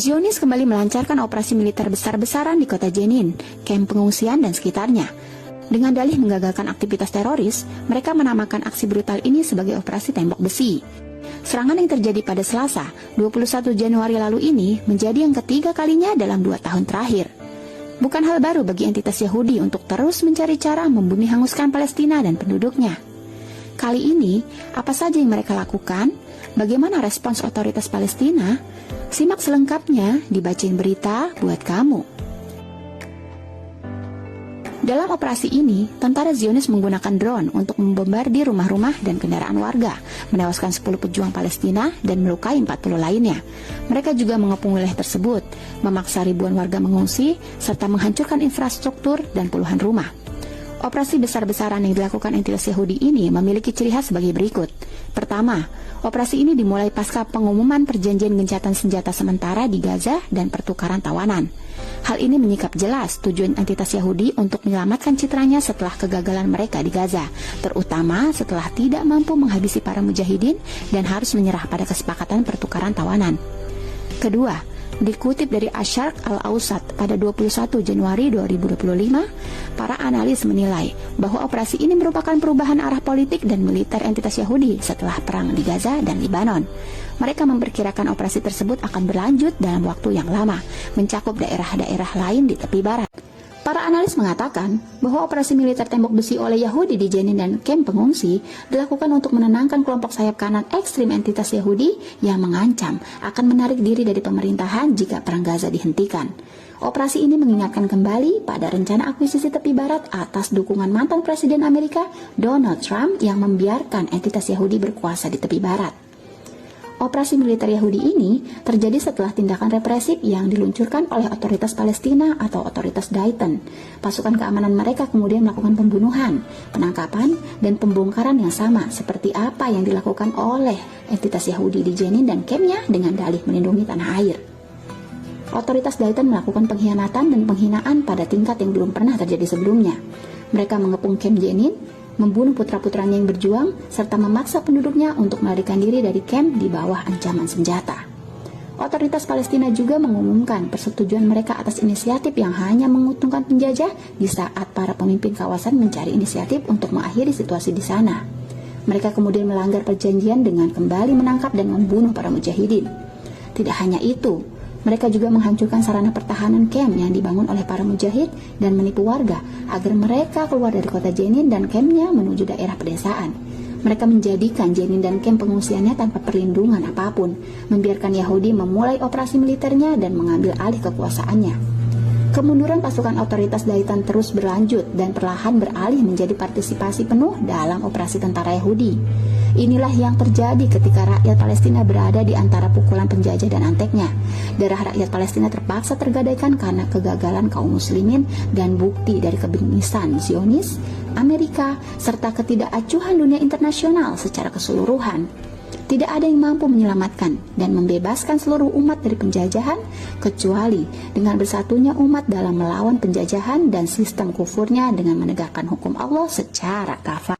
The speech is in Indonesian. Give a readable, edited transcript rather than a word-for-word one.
Zionis kembali melancarkan operasi militer besar-besaran di kota Jenin, kamp pengungsian dan sekitarnya. Dengan dalih menggagalkan aktivitas teroris, mereka menamakan aksi brutal ini sebagai operasi tembok besi. Serangan yang terjadi pada Selasa, 21 Januari lalu ini menjadi yang ketiga kalinya dalam 2 tahun terakhir. Bukan hal baru bagi entitas Yahudi untuk terus mencari cara membunuh hanguskan Palestina dan penduduknya. Kali ini, apa saja yang mereka lakukan? Bagaimana respons otoritas Palestina? Simak selengkapnya di Bacain Berita buat kamu. Dalam operasi ini, tentara Zionis menggunakan drone untuk membombardir rumah-rumah dan kendaraan warga, menewaskan 10 pejuang Palestina dan melukai 40 lainnya. Mereka juga mengepung wilayah tersebut, memaksa ribuan warga mengungsi, serta menghancurkan infrastruktur dan puluhan rumah. Operasi besar-besaran yang dilakukan entitas Yahudi ini memiliki ciri khas sebagai berikut. Pertama, operasi ini dimulai pasca pengumuman perjanjian gencatan senjata sementara di Gaza dan pertukaran tawanan. Hal ini menyikap jelas tujuan entitas Yahudi untuk menyelamatkan citranya setelah kegagalan mereka di Gaza, terutama setelah tidak mampu menghabisi para mujahidin dan harus menyerah pada kesepakatan pertukaran tawanan. Kedua, dikutip dari Asy-Syarq Al-Awsat pada 21 Januari 2025, para analis menilai bahwa operasi ini merupakan perubahan arah politik dan militer entitas Yahudi setelah perang di Gaza dan Lebanon. Mereka memperkirakan operasi tersebut akan berlanjut dalam waktu yang lama, mencakup daerah-daerah lain di tepi barat. Para analis mengatakan bahwa operasi militer tembok besi oleh Yahudi di Jenin dan kamp pengungsi dilakukan untuk menenangkan kelompok sayap kanan ekstrim entitas Yahudi yang mengancam akan menarik diri dari pemerintahan jika perang Gaza dihentikan. Operasi ini mengingatkan kembali pada rencana akuisisi tepi barat atas dukungan mantan Presiden Amerika Donald Trump yang membiarkan entitas Yahudi berkuasa di tepi barat. Operasi militer Yahudi ini terjadi setelah tindakan represif yang diluncurkan oleh otoritas Palestina atau otoritas Dayton. Pasukan keamanan mereka kemudian melakukan pembunuhan, penangkapan, dan pembongkaran yang sama seperti apa yang dilakukan oleh entitas Yahudi di Jenin dan kampnya dengan dalih melindungi tanah air. Otoritas Dayton melakukan pengkhianatan dan penghinaan pada tingkat yang belum pernah terjadi sebelumnya. Mereka mengepung kamp Jenin, membunuh putra-putranya yang berjuang, serta memaksa penduduknya untuk melarikan diri dari kamp di bawah ancaman senjata. Otoritas Palestina juga mengumumkan persetujuan mereka atas inisiatif yang hanya menguntungkan penjajah di saat para pemimpin kawasan mencari inisiatif untuk mengakhiri situasi di sana. Mereka kemudian melanggar perjanjian dengan kembali menangkap dan membunuh para mujahidin. Tidak hanya itu, mereka juga menghancurkan sarana pertahanan kamp yang dibangun oleh para mujahid dan menipu warga agar mereka keluar dari kota Jenin dan kampnya menuju daerah pedesaan. Mereka menjadikan Jenin dan kamp pengungsiannya tanpa perlindungan apapun, membiarkan Yahudi memulai operasi militernya dan mengambil alih kekuasaannya. Kemunduran pasukan otoritas Dayton terus berlanjut dan perlahan beralih menjadi partisipasi penuh dalam operasi tentara Yahudi. Inilah yang terjadi ketika rakyat Palestina berada di antara pukulan penjajah dan anteknya. Darah rakyat Palestina terpaksa tergadaikan karena kegagalan kaum muslimin dan bukti dari kebingisan Zionis, Amerika, serta ketidakacuhan dunia internasional secara keseluruhan. Tidak ada yang mampu menyelamatkan dan membebaskan seluruh umat dari penjajahan, kecuali dengan bersatunya umat dalam melawan penjajahan dan sistem kufurnya dengan menegakkan hukum Allah secara kafah.